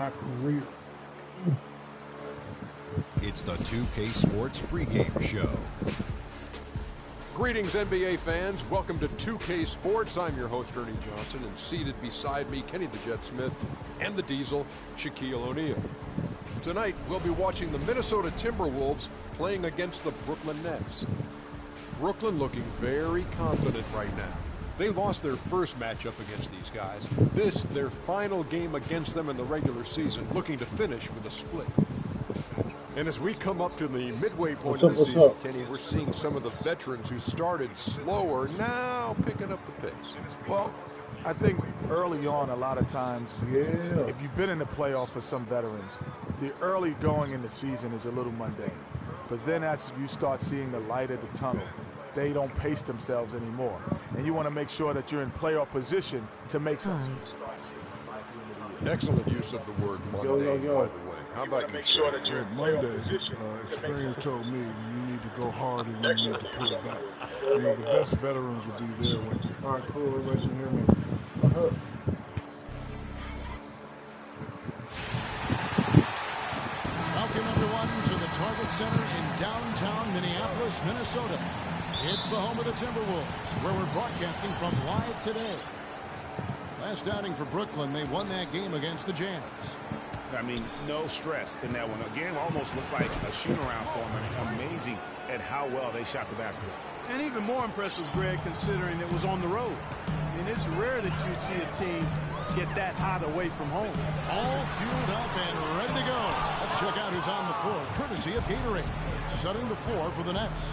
my career. It's the 2K Sports pregame show. Greetings, NBA fans. Welcome to 2K Sports. I'm your host, Ernie Johnson, and seated beside me, Kenny the Jet Smith, and the Diesel, Shaquille O'Neal. Tonight, we'll be watching the Minnesota Timberwolves playing against the Brooklyn Nets. Brooklyn looking very confident right now. They lost their first matchup against these guys. This, their final game against them in the regular season, looking to finish with a split. And as we come up to the midway point of the season, Kenny, we're seeing some of the veterans who started slower now picking up the pace. Well, I think early on, a lot of times, if you've been in the playoff for some veterans, the early going in the season is a little mundane. But then as you start seeing the light at the tunnel, they don't pace themselves anymore. And you want to make sure that you're in playoff position to make something. Excellent use of the word mundane, by the way. How about you? Sure that you're Monday, experience told me when you need to go hard and you need to pull it back. You know, the best veterans will be there when. All right, cool. Everybody can hear me. Welcome, everyone, to the Target Center in downtown Minneapolis, Minnesota. It's the home of the Timberwolves, where we're broadcasting from live today. Last outing for Brooklyn, they won that game against the Jazz. I mean, no stress in that one. The game almost looked like a shoot-around for them. Amazing at how well they shot the basketball. And even more impressive, Greg, considering it was on the road. I mean, it's rare that you see a team get that hot away from home. All fueled up and ready to go. Let's check out who's on the floor, courtesy of Gatorade. Setting the floor for the Nets.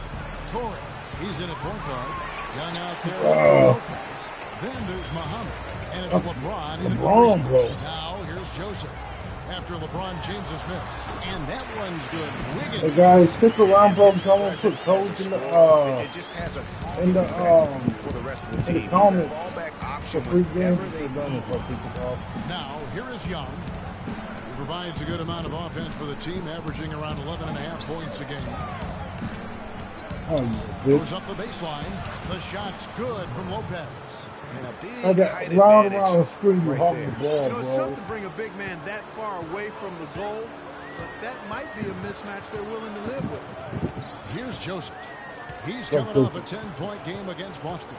Torres, he's in at point guard. Young out there with Lopez. Then there's Muhammad. And it's LeBron in the three. Now here's Joseph. After LeBron James's miss. And that one's good. Wiggins. Hey guys, stick around, bro. I'm going to put codes in the it just has a for the rest of the team. Comment fallback option for free games. Now here is Young. He provides a good amount of offense for the team, averaging around 11.5 points a game. Goes up the baseline. The shot's good from Lopez. And a big I got height round advantage around screen you right holding there. the ball, You know, it's bro. tough to bring a big man that far away from the goal, but that might be a mismatch they're willing to live with. Here's Joseph. He's coming off a 10-point game against Boston.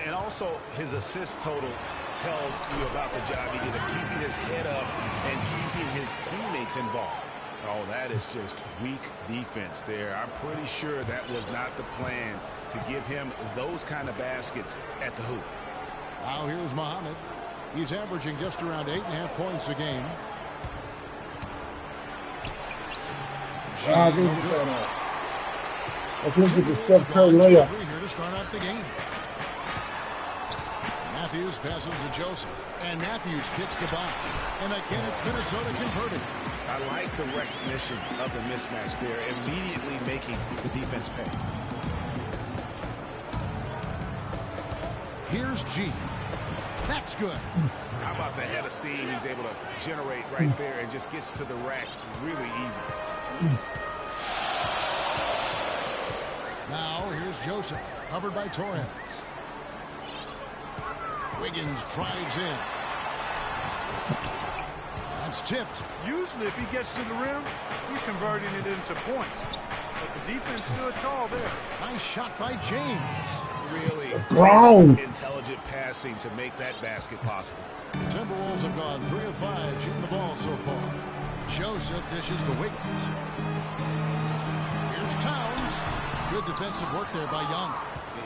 And also, his assist total tells you about the job he did of keeping his head up and keeping his teammates involved. Oh, that is just weak defense there. I'm pretty sure that was not the plan to give him those kind of baskets at the hoop. Now here's Muhammad. He's averaging just around 8.5 points a game. I think it's a Steph Curry layup. Here to start out the game. Matthews passes to Joseph, and Matthews kicks the box. And again, it's Minnesota converted. I like the recognition of the mismatch there, immediately making the defense pay. Here's G. That's good. How about the head of steam he's able to generate right there and just gets to the rack really easy. Now here's Joseph, covered by Torres. Wiggins drives in. That's tipped. Usually, if he gets to the rim, he's converting it into points. But the defense stood tall there. Nice shot by James. Really intelligent passing to make that basket possible. The Timberwolves have gone 3 of 5 shooting the ball so far. Joseph dishes to Wiggins. Here's Towns. Good defensive work there by Young.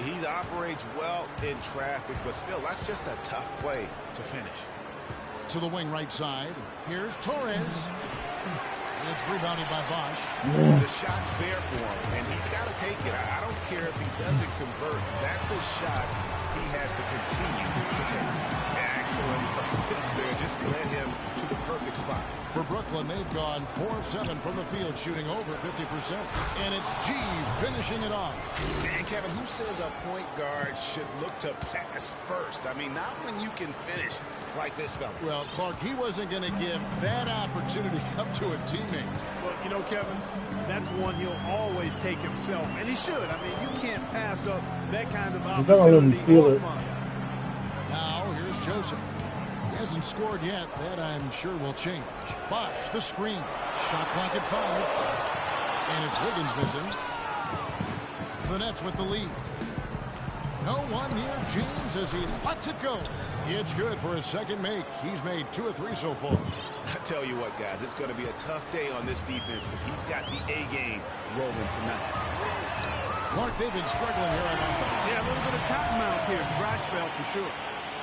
He operates well in traffic, but still, that's just a tough play to finish. To the wing right side. Here's Torres. It's rebounded by Bosch. The shot's there for him, and he's got to take it. I don't care if he doesn't convert. That's a shot he has to continue to take. Excellent assist there. Just led him to the perfect spot. For Brooklyn, they've gone 4 of 7 from the field, shooting over 50%. And it's G finishing it off. And Kevin, who says a point guard should look to pass first? I mean, not when you can finish like this fella. Well, Clark, he wasn't going to give that opportunity up to a teammate. Well, you know, Kevin, that's one he'll always take himself, and he should. I mean, you can't pass up that kind of opportunity. Feel it. Now, here's Joseph. He Hasn't scored yet. That, I'm sure, will change. Bosch, the screen. Shot clock at 5. And it's Wiggins missing. The Nets with the lead. No one near James as he lets it go. It's good for his second make. He's made 2 of 3 so far. I tell you what, guys, it's going to be a tough day on this defense if he's got the A game rolling tonight. Clark, they've been struggling here on offense. Yeah, a little bit of cottonmouth here. Dry spell for sure.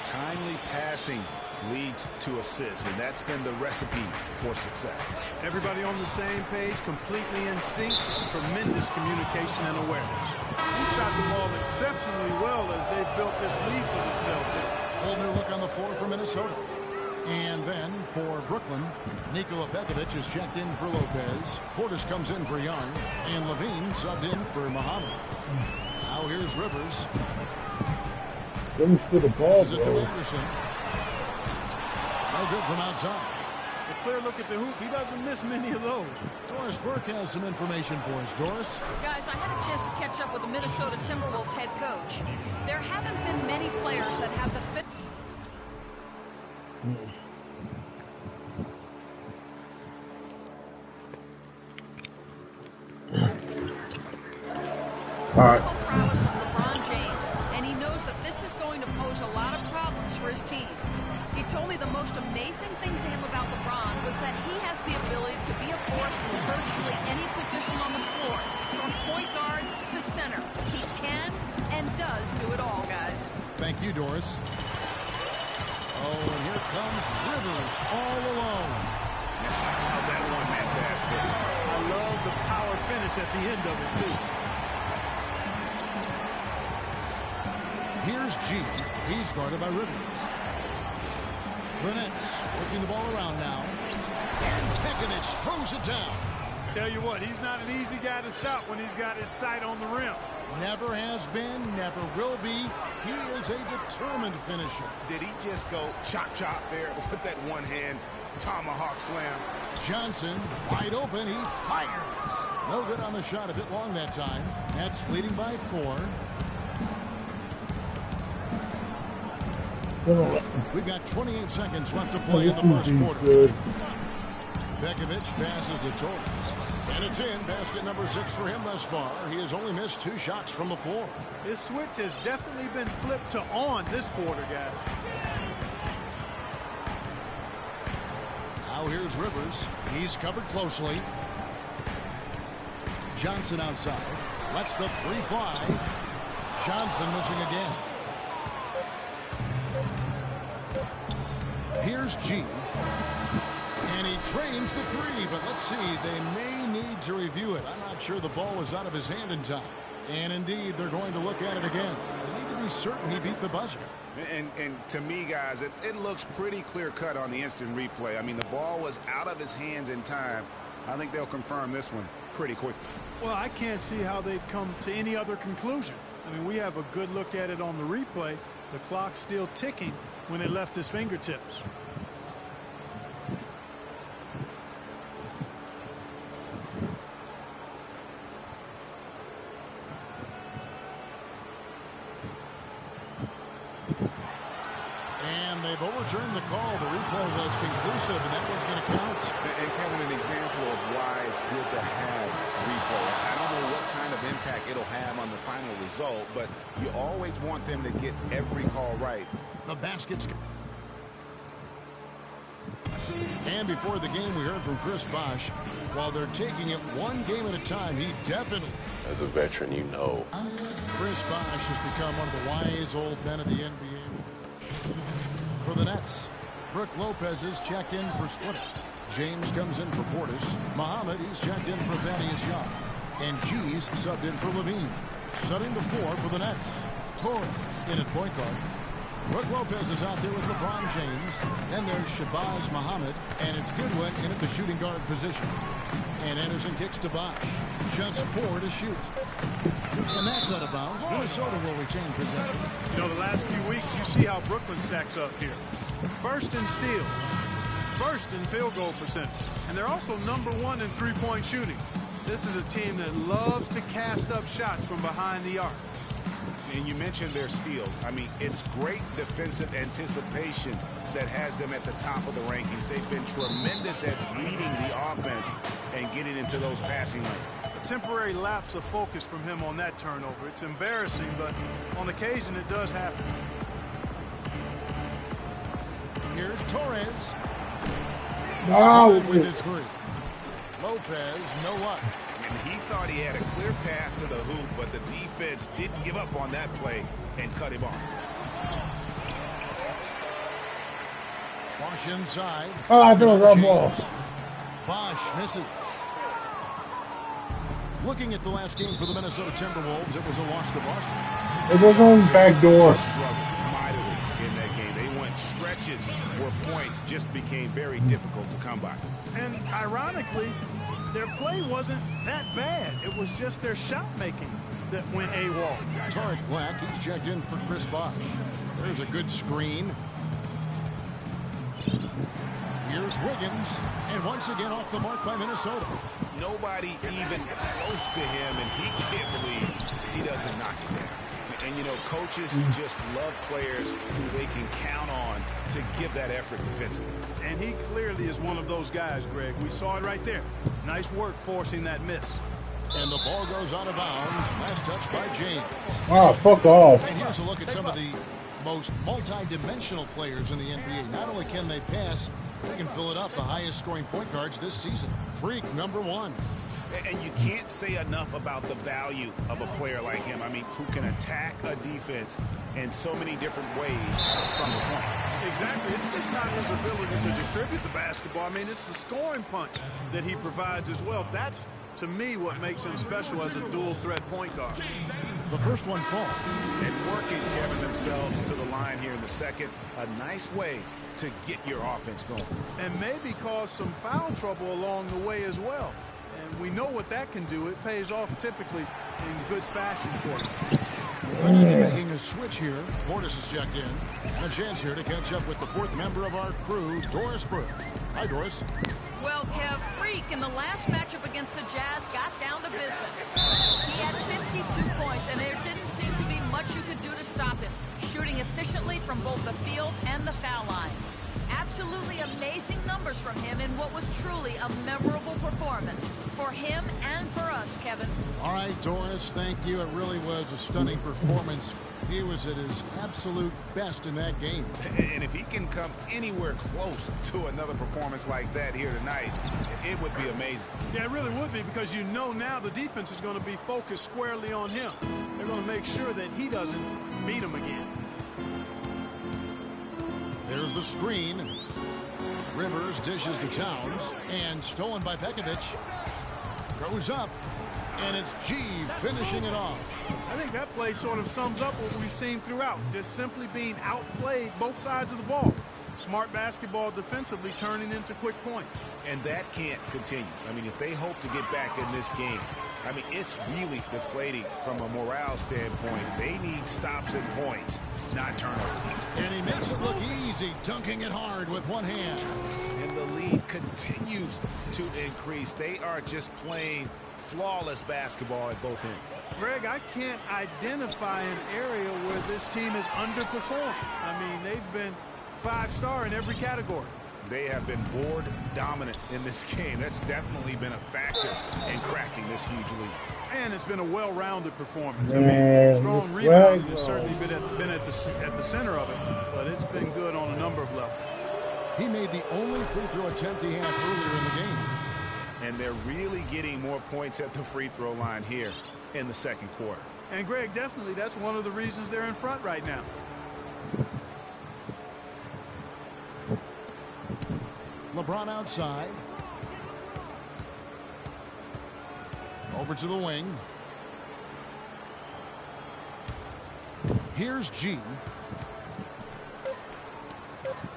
Timely passing leads to assists, and that's been the recipe for success. Everybody on the same page, completely in sync. Tremendous communication and awareness. He shot the ball exceptionally well as they built this lead for themselves. Whole new look on the floor for Minnesota. And then for Brooklyn, Nikola Pekovic is checked in for Lopez. Portis comes in for Young. And Levine subbed in for Muhammad. Now here's Rivers. Thanks for the ball, Passes it to bro. Anderson. No good from outside. A clear look at the hoop. He doesn't miss many of those. Doris Burke has some information for us. Doris? Guys, I had a chance to catch up with the Minnesota Timberwolves head coach. There haven't been many players that have the fit. Physical prowess of LeBron James, and he knows that this is going to pose a lot of problems for his team. He told me the most amazing thing to him about LeBron was that he has the ability to be a force in virtually any position on the floor, from point guard to center. He can and does do it all, guys. Thank you, Doris. Oh, and here comes Rivers all alone. How that one-man pass, baby. I love the power finish at the end of it, too. Here's G. He's guarded by Rivers. The Nets working the ball around now. And Pekovic throws it down. Tell you what, he's not an easy guy to stop when he's got his sight on the rim. Never has been, never will be. He is a determined finisher. Did he just go chop there with that one-hand tomahawk slam? Johnson, wide open, he fires. No good on the shot, a bit long that time. Nets leading by 4. We've got 28 seconds left to play in the first quarter. Pekovic passes to Torres. And it's in. Basket number 6 for him thus far. He has only missed 2 shots from the floor. His switch has definitely been flipped to on this quarter, guys. Now here's Rivers. He's covered closely. Johnson outside. Lets the free fly. Johnson missing again. Here's G. And he trains the 3, but let's see. They may need to review it. I'm not sure the ball was out of his hand in time. And indeed, they're going to look at it again. They need to be certain he beat the buzzer. And to me, guys, it looks pretty clear-cut on the instant replay. I mean, the ball was out of his hands in time. I think they'll confirm this one pretty quickly. Well, I can't see how they'd come to any other conclusion. I mean, we have a good look at it on the replay. The clock's still ticking when it left his fingertips. And they've overturned the call. The replay was conclusive, and that one's going to count. And Kevin, an example of why it's good to have replay. I don't know what kind of impact it'll have on the final result, but you always want them to get every call right. The basket's... And before the game, we heard from Chris Bosh. While they're taking it one game at a time, he definitely... As a veteran, you know. Chris Bosh has become one of the wise old men of the NBA. For the Nets, Brook Lopez is checked in for Splitter. James comes in for Portis. Muhammad, he's checked in for Thaddeus Young. And G's subbed in for Levine. Setting the floor for the Nets. Torres in at point guard. Brook Lopez is out there with LeBron James. Then there's Shabazz Muhammad. And it's Goodwin in at the shooting guard position. And Anderson kicks to Bosh. Just 4 to shoot. And that's out of bounds. Minnesota will retain possession. You know, the last few weeks, you see how Brooklyn stacks up here. First in steals. First in field goal percentage. And they're also #1 in three-point shooting. This is a team that loves to cast up shots from behind the arc. And you mentioned their steals. I mean, it's great defensive anticipation that has them at the top of the rankings. They've been tremendous at reading the offense and getting into those passing lanes. A temporary lapse of focus from him on that turnover. It's embarrassing, but on occasion it does happen. Here's Torres. No, with his three. Lopez, no luck. And he thought he had a clear path to the hoop, but the defense didn't give up on that play and cut him off. Bosch inside. Oh, I threw a rub ball. Bosch misses. Looking at the last game for the Minnesota Timberwolves, it was a loss to Boston. It was on back door. Struggled mightily in that game. They went stretches where points just became very difficult to come by. And ironically, their play wasn't that bad. It was just their shot making that went AWOL. Tarek Black, he's checked in for Chris Bosh. There's a good screen. Here's Wiggins, and once again off the mark by Minnesota. Nobody even close to him, and he can't believe he doesn't knock it down. And, you know, coaches just love players who they can count on to give that effort defensively. And he clearly is one of those guys, Greg. We saw it right there. Nice work forcing that miss. And the ball goes out of bounds. Last touch by James. Oh, fuck off. And here's a look at some of the most multi-dimensional players in the NBA. Not only can they pass, they can fill it up. The highest scoring point guards this season. Freak #1. And you can't say enough about the value of a player like him. I mean, who can attack a defense in so many different ways from the front. Exactly. It's just not his ability to distribute the basketball. I mean, it's the scoring punch that he provides as well. That's, to me, what makes him special as a dual-threat point guard. The first one falls. And working, Kevin, themselves to the line here in the second. A nice way to get your offense going. And maybe cause some foul trouble along the way as well. And we know what that can do. It pays off typically in good fashion for him. The Nets making a switch here. Portis is checked in. And a chance here to catch up with the fourth member of our crew, Doris Burke. Hi, Doris. Well, Kev, Freak in the last matchup against the Jazz got down to business. He had 52 points, and there didn't seem to be much you could do to stop him, shooting efficiently from both the field and the foul line. Absolutely amazing numbers from him in what was truly a memorable performance for him and for us, Kevin. All right, Doris, thank you. It really was a stunning performance. He was at his absolute best in that game. And if he can come anywhere close to another performance like that here tonight, it would be amazing. Yeah, it really would be, because you know now the defense is going to be focused squarely on him. They're going to make sure that he doesn't beat him again. There's the screen. Rivers dishes to Towns, and stolen by Pekovic. Goes up, and it's G finishing it off. I think that play sort of sums up what we've seen throughout. Just simply being outplayed both sides of the ball. Smart basketball defensively turning into quick points. And that can't continue. I mean, if they hope to get back in this game, I mean, it's really deflating from a morale standpoint. They need stops and points, not turnovers. And he makes it look easy, dunking it hard with one hand. And the lead continues to increase. They are just playing flawless basketball at both ends. Greg, I can't identify an area where this team has underperformed. I mean, they've been 5-star in every category. They have been board dominant in this game. That's definitely been a factor in cracking this huge lead. And it's been a well-rounded performance. I mean, strong rebounding has certainly been at the center of it, but it's been good on a number of levels. He made the only free throw attempt he had earlier in the game. And they're really getting more points at the free throw line here in the second quarter. And Greg, definitely that's one of the reasons they're in front right now. LeBron outside. Over to the wing. Here's G.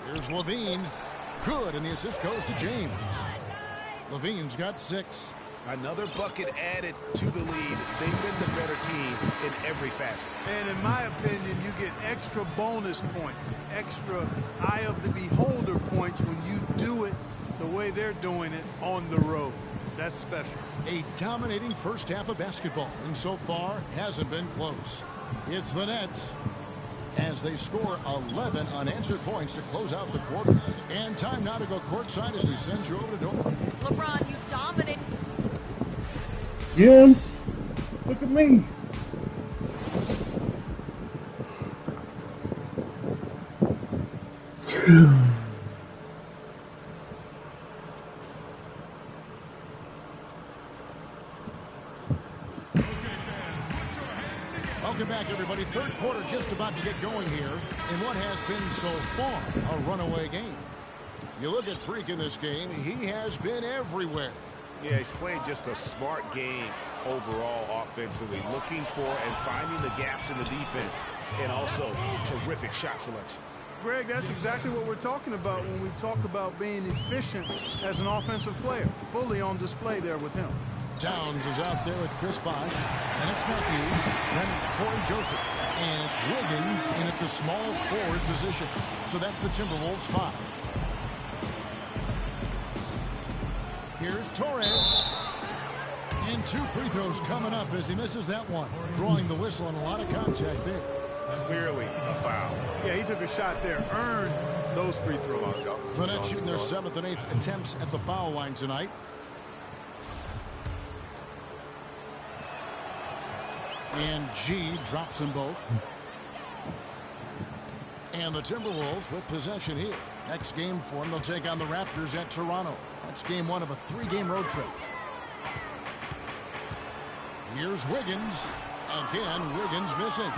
Here's Levine. Good, and the assist goes to James. Levine's got 6. Another bucket added to the lead. They've been the better team in every facet. And in my opinion, you get extra bonus points, extra eye of the beholder points when you do it the way they're doing it on the road. That's special. A dominating first half of basketball, and so far hasn't been close. It's the Nets as they score 11 unanswered points to close out the quarter. And time now to go courtside as we send you over to Dora. LeBron, you dominate. Jim, look at me. Welcome back, everybody. Third quarter just about to get going here in what has been so far a runaway game. You look at Freak in this game, he has been everywhere. Yeah, he's playing just a smart game overall offensively, looking for and finding the gaps in the defense, and also terrific shot selection. Greg, that's exactly what we're talking about when we talk about being efficient as an offensive player. Fully on display there with him. Towns is out there with Chris Bosh, and it's Matthews, then it's Corey Joseph, and it's Wiggins in at the small forward position. So that's the Timberwolves 5. Here's Torres. And 2 free throws coming up as he misses that one. Drawing the whistle and a lot of contact there. Clearly a foul. Yeah, he took a shot there, earned those free throws. The Nets shooting their 7th and 8th attempts at the foul line tonight. And G drops them both. And the Timberwolves with possession here. Next game for them, they'll take on the Raptors at Toronto. That's game 1 of a 3-game road trip. Here's Wiggins. Again, Wiggins missing.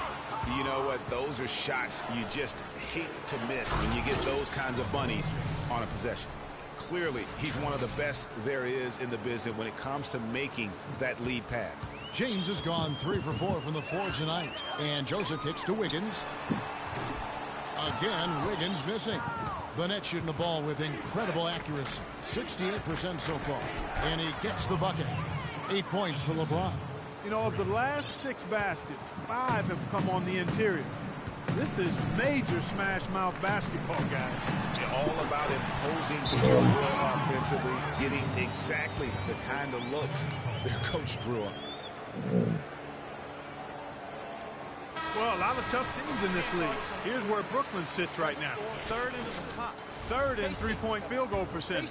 You know what? Those are shots you just hate to miss when you get those kinds of bunnies on a possession. Clearly, he's one of the best there is in the business when it comes to making that lead pass. James has gone 3 for 4 from the floor tonight. And Joseph kicks to Wiggins. Again, Wiggins missing. The Nets shooting the ball with incredible accuracy. 68% so far. And he gets the bucket. 8 points for LeBron. You know, of the last 6 baskets, 5 have come on the interior. This is major smash mouth basketball, guys. All about imposing their will offensively, getting exactly the kind of looks their coach drew up. Well, a lot of tough teams in this league. Here's where Brooklyn sits right now. Third in three-point field goal percentage.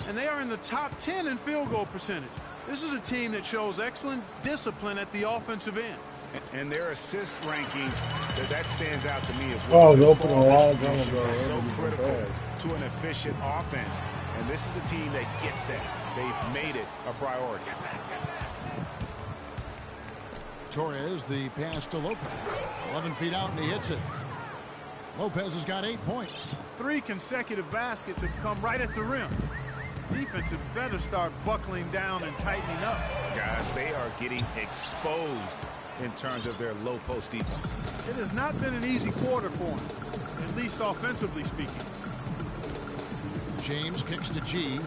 And they are in the top 10 in field goal percentage. This is a team that shows excellent discipline at the offensive end. And their assist rankings, that stands out to me as well. Oh, it's open a long time ago. It's so critical to an efficient offense. And this is a team that gets that. They've made it a priority. Torres, the pass to Lopez. 11 feet out, and he hits it. Lopez has got 8 points. 3 consecutive baskets have come right at the rim. Defense had better start buckling down and tightening up. Guys, they are getting exposed in terms of their low post defense. It has not been an easy quarter for him, at least offensively speaking. James kicks to G.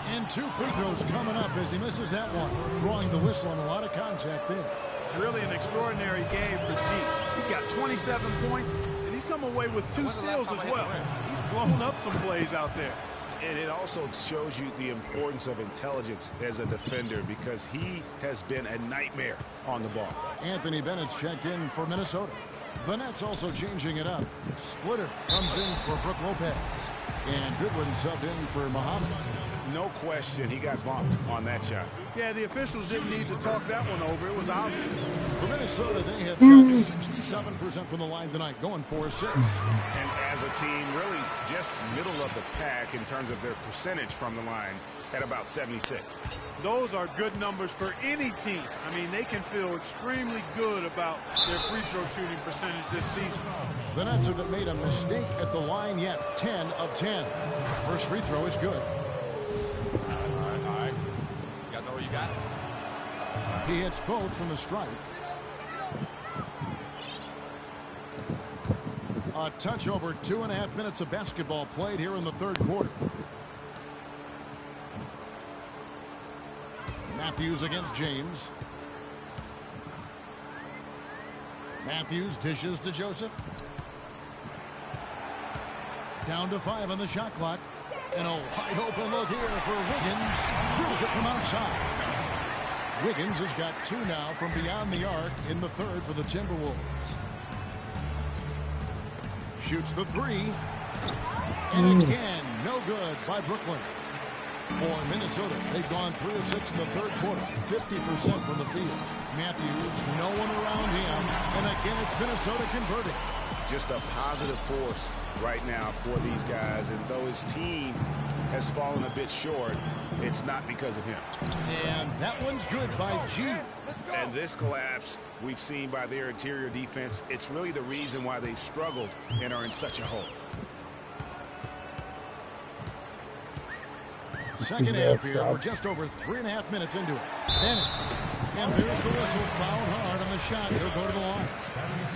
And 2 free throws coming up as he misses that one. Drawing the whistle and a lot of contact there. Really an extraordinary game for G. He's got 27 points, and he's come away with 2 steals as well. He's blown up some plays out there. And it also shows you the importance of intelligence as a defender because he has been a nightmare on the ball. Anthony Bennett's checked in for Minnesota. The Nets also changing it up. Splitter comes in for Brook Lopez. And Goodwin subbed in for Muhammad. No question he got bumped on that shot. Yeah, the officials didn't need to talk that one over. It was obvious. For Minnesota, they have shot 67% from the line tonight, going 4-6. And as a team, really just middle of the pack in terms of their percentage from the line at about 76. Those are good numbers for any team. I mean, they can feel extremely good about their free throw shooting percentage this season. The Nets haven't made a mistake at the line yet. 10 of 10. First free throw is good. All right. You guys know where you got it? He hits both from the stripe. A touch over 2.5 minutes of basketball played here in the third quarter. Matthews against James. Matthews dishes to Joseph. Down to 5 on the shot clock. And a wide open look here for Wiggins. Drills it from outside. Wiggins has got 2 now from beyond the arc in the third for the Timberwolves. Shoots the 3. And again, no good by Brooklyn. For Minnesota, they've gone 3 of 6 in the third quarter, 50% from the field. Matthews, no one around him, and again it's Minnesota converting. Just a positive force right now for these guys, and though his team has fallen a bit short, it's not because of him. And that one's good by G. And this collapse we've seen by their interior defense, it's really the reason why they've struggled and are in such a hole. Second half here. We're just over 3.5 minutes into it. Bennett. And there's the whistle. Fouled hard on the shot. He'll go to the line.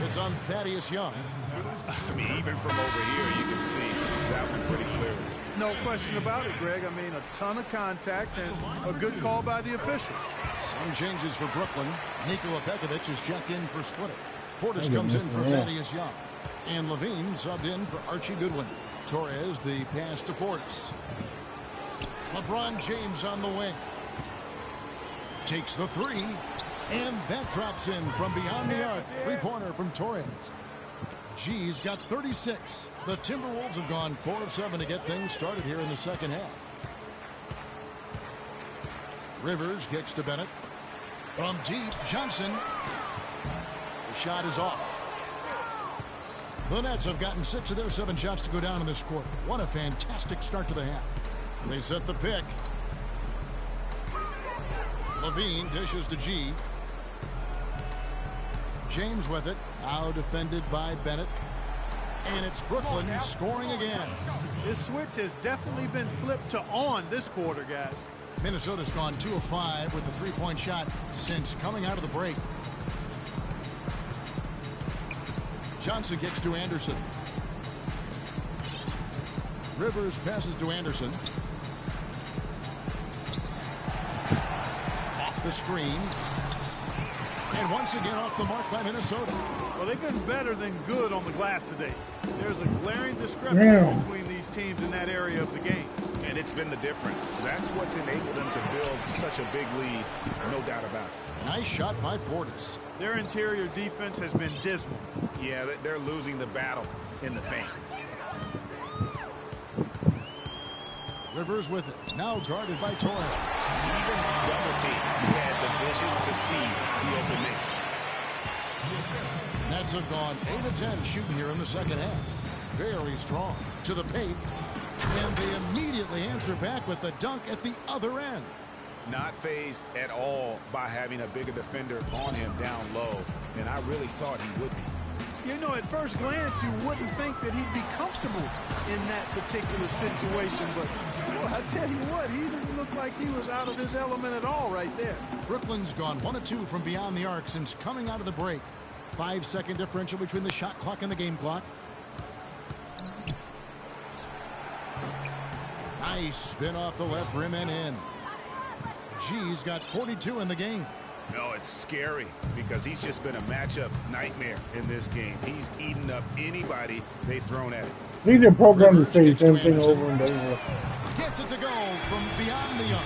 It's on Thaddeus Young. I mean, even from over here, you can see that one pretty clearly. No question about it, Greg. I mean, a ton of contact and a good call by the official. Some changes for Brooklyn. Nikola Pekovic is checked in for Splitter. Portis comes in for Thaddeus Young. And Levine subbed in for Archie Goodwin. Torres the pass to Portis. LeBron James on the wing. Takes the 3. And that drops in from beyond the arc. 3-pointer from Torres. G's got 36. The Timberwolves have gone 4 of 7 to get things started here in the second half. Rivers kicks to Bennett. From deep, Johnson. The shot is off. The Nets have gotten 6 of their 7 shots to go down in this quarter. What a fantastic start to the half. They set the pick. Levine dishes to G. James with it. Now defended by Bennett. And it's Brooklyn scoring again. This switch has definitely been flipped to on this quarter, guys. Minnesota's gone 2 of 5 with the 3-point shot since coming out of the break. Johnson kicks to Anderson. Rivers passes to Anderson. Off the screen. And once again off the mark by Minnesota. Well, they've been better than good on the glass today. There's a glaring discrepancy between these teams in that area of the game. And it's been the difference. That's what's enabled them to build such a big lead, no doubt about it. Nice shot by Portis. Their interior defense has been dismal. Yeah, they're losing the battle in the paint. Rivers with it. Now guarded by Torres. Even double team. He had the vision to see the open man. Nets have gone 8 of 10 shooting here in the second half. Very strong. To the paint. And they immediately answer back with the dunk at the other end. Not fazed at all by having a bigger defender on him down low. And I really thought he would be. You know, at first glance, you wouldn't think that he'd be comfortable in that particular situation. But, well, I tell you what, he didn't look like he was out of his element at all right there. Brooklyn's gone 1 of 2 from beyond the arc since coming out of the break. 5-second differential between the shot clock and the game clock. Nice spin off the left rim and in. G's got 42 in the game. No, it's scary because he's just been a matchup nightmare in this game. He's eaten up anybody they've thrown at him. These are programmed to say the same thing over and over. Gets it to go from beyond the arc.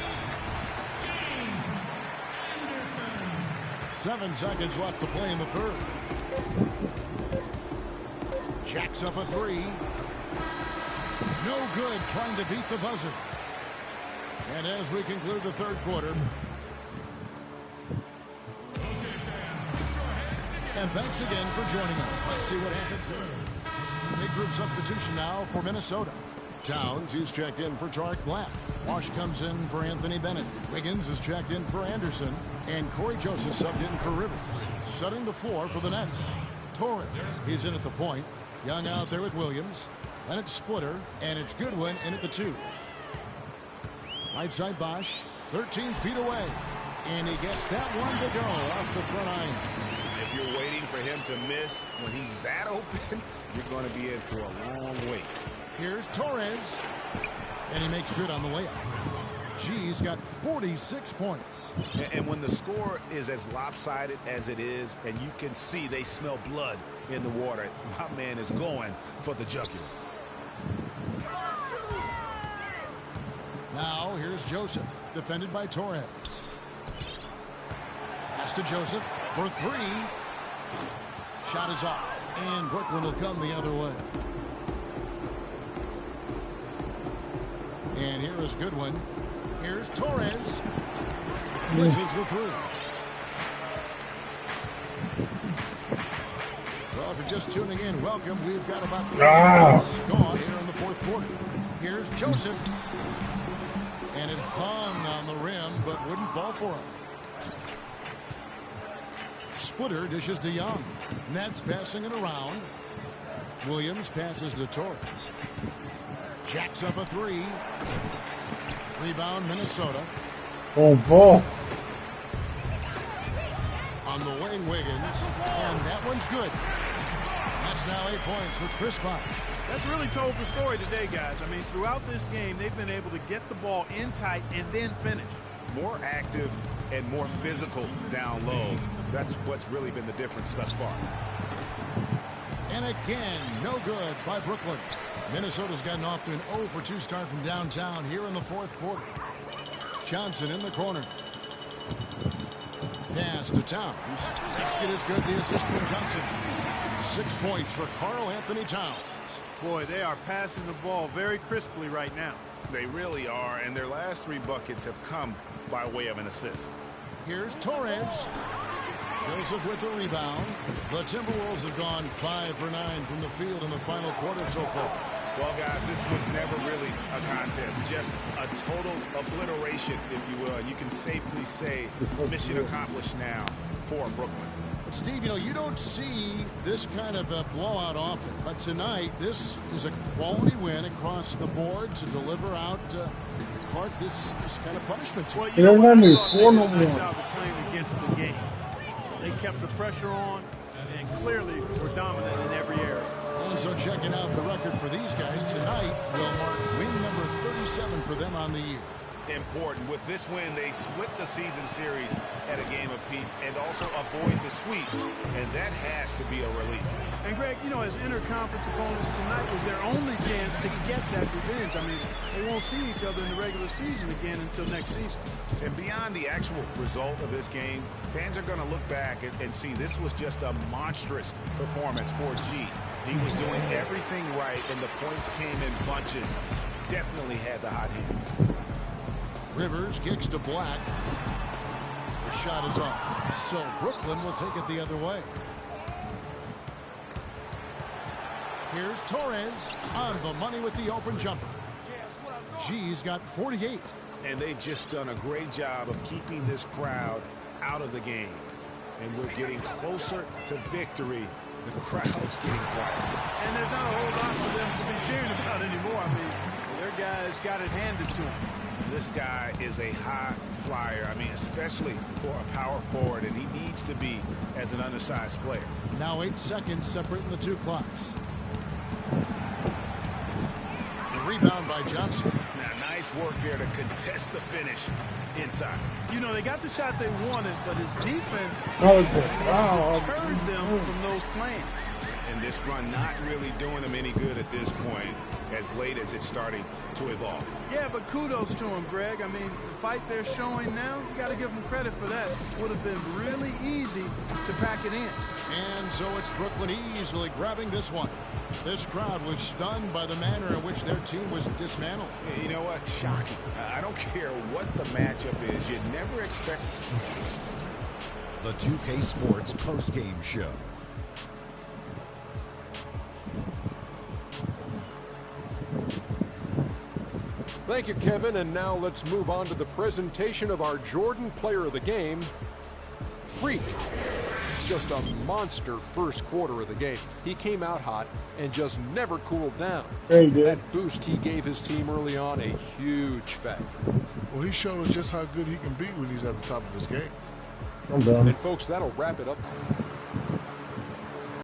7 seconds left to play in the third. Jacks up a 3. No good trying to beat the buzzer. And as we conclude the third quarter. And thanks again for joining us. Let's see what happens here. Big group substitution now for Minnesota. Towns is checked in for Tariq Black. Wash comes in for Anthony Bennett. Wiggins is checked in for Anderson. And Corey Joseph subbed in for Rivers. Setting the floor for the Nets. Torres, he's in at the point. Young out there with Williams. Then it's Splitter, and it's Goodwin in at the 2. Right side Bosch, 13 feet away. And he gets that one to go off the front iron. If you're waiting for him to miss when he's that open, you're going to be in for a long wait. Here's Torres. And he makes good on the layup. G's got 46 points. And when the score is as lopsided as it is, and you can see they smell blood in the water, my man is going for the jugular. Now here's Joseph, defended by Torres. Pass to Joseph for three. Shot is off, and Brooklyn will come the other way. And here is Goodwin. Here's Torres. Misses the three. Well, if you're just tuning in, welcome. We've got about 3 minutes gone here in the fourth quarter. Here's Joseph. And it hung on the rim, but wouldn't fall for him. Splitter dishes to Young. Nets passing it around. Williams passes to Torres. Jacks up a three. Rebound, Minnesota. Oh, ball. On the wing, Wiggins. And that one's good. That's now 8 points with Chris Bosh. That's really told the story today, guys. I mean, throughout this game, they've been able to get the ball in tight and then finish. More active and more physical down low. That's what's really been the difference thus far. And again, no good by Brooklyn. Minnesota's gotten off to an 0 for 2 start from downtown here in the fourth quarter. Johnson in the corner. Pass to Towns. Basket is good. The assist from Johnson. 6 points for Karl Anthony Towns. Boy, they are passing the ball very crisply right now. They really are, and their last 3 buckets have come by way of an assist. Here's Torres. Joseph with the rebound. The Timberwolves have gone 5 for 9 from the field in the final quarter so far. Well, guys, this was never really a contest. Just a total obliteration, if you will. And you can safely say mission accomplished now for Brooklyn. But, Steve, you know, you don't see this kind of a blowout often. But tonight, this is a quality win across the board to deliver out Clark this kind of punishment. Well, you know what? They did a nice job of playing against the game. They kept the pressure on and clearly were dominant in every area. And so checking out the record for these guys tonight will mark win number 37 for them on the year. Important. With this win, they split the season series at a game apiece and also avoid the sweep. And that has to be a relief. And, Greg, you know, as interconference opponents, tonight was their only chance to get that revenge. I mean, they won't see each other in the regular season again until next season. And beyond the actual result of this game, fans are going to look back and see this was just a monstrous performance for G. He was doing everything right, and the points came in bunches. Definitely had the hot hand. Rivers kicks to Black. The shot is off. So Brooklyn will take it the other way. Here's Torres on the money with the open jumper. G's got 48. And they've just done a great job of keeping this crowd out of the game. And we're getting closer to victory. The crowd's getting quiet. And there's not a whole lot for them to be cheering about anymore. I mean, their guys got it handed to them. This guy is a high flyer. I mean, especially for a power forward, and he needs to be as an undersized player. Now 8 seconds separating the 2 clocks. The rebound by Johnson. Now, nice work there to contest the finish inside. You know, they got the shot they wanted, but his defense deterred them from those plans. And this run not really doing them any good at this point, as late as it's starting to evolve. Yeah, but kudos to him, Greg. I mean, the fight they're showing now, you got to give them credit for that. Would have been really easy to pack it in. And so it's Brooklyn easily grabbing this one. This crowd was stunned by the manner in which their team was dismantled. You know what? Shocking. I don't care what the matchup is. You'd never expect. The 2K Sports post-game show. Thank you, Kevin. And now let's move on to the presentation of our Jordan Player of the Game, Freak. Just a monster first quarter of the game. He came out hot and just never cooled down. That boost he gave his team early on, a huge factor. Well, he showed us just how good he can be when he's at the top of his game. I'm done. And folks, that'll wrap it up.